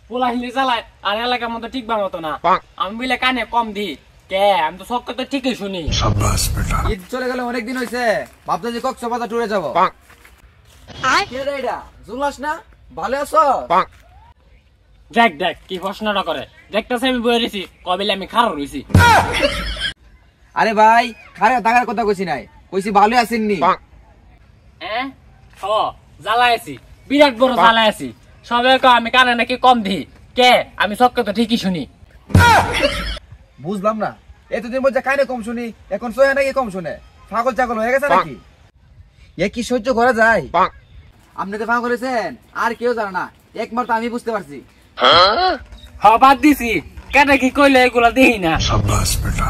পোলা হিলি চালায় আর এলাকার মতো ঠিক বা মতো না আমি বলে কানে কম দি কে আমি তো সব কথা ঠিকই শুনি ঈদ চলে গেলে অনেকদিন হয়েছে ভাবতে যে কক্সবাজার ট্যুরে যাবো কে রে এটা জুলাস না ভালো আছো দেখ দেখ কি প্রশ্নটা করে দেখতেছে আমি বয়ে রয়েছি কবিলে আমি খারাপ রয়েছি আরে ভাই খারে টাকার কথা কইছি নাই কইছি ভালো আছেননি হ্যাঁ ও জ্বালাই আছি বিরাট বড় জ্বালাই আছি সবাই আমি কানে নাকি কম দি কে আমি সব কথা ঠিকই শুনি বুঝলাম না এতদিন মধ্যে কানে কম শুনি এখন সোহে নাকি কম শুনে পাগল চাগল হয়ে গেছে নাকি এ কি সহ্য করা যায় আপনি তো পাগল হয়েছেন আর কেউ জানে না একমাত্র আমি বুঝতে পারছি বাদ দিছি কেটে কি কইলে এগুলা দেখি না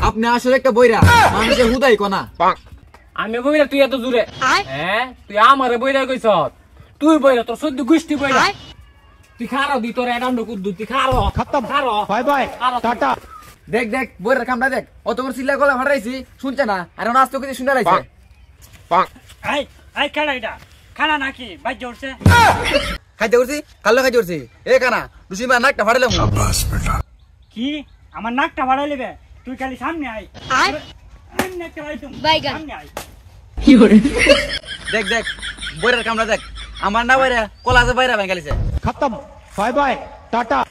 আপনি আসলে একটা বইরা মানুষের হুদাই কোনা আমি বইরা তুই এত দূরে হ্যাঁ তুই আমারে বইরা কইছ তুই বইরা তোর সদ্য গোষ্ঠী বইরা তুই খারো দি তোর এডান্ড কুদ্দু তুই খারো খতম খারো বাই বাই টাটা দেখ দেখ বইরা কামটা দেখ অত বড় চিল্লা গলা ফাটাইছি শুনছে না আর নাচ তো কিছু শুনে লাইছে এই এই কেডা এটা খানা নাকি বাইজ উঠছে খাইতে করছি কালো খাইতে করছি এ কানা রুসিমা নাকটা ফাটাইলাম কি আমার নাকটা বাড়াই লিবে তুই খালি সামনে আয় নাকটা বাড়াই তুমি সামনে আয় দেখ দেখ বইরার কামটা দেখ আমার না বাইরে কলা আছে বাইরে ভেঙে গেছে खत्म बाय बाय टाटा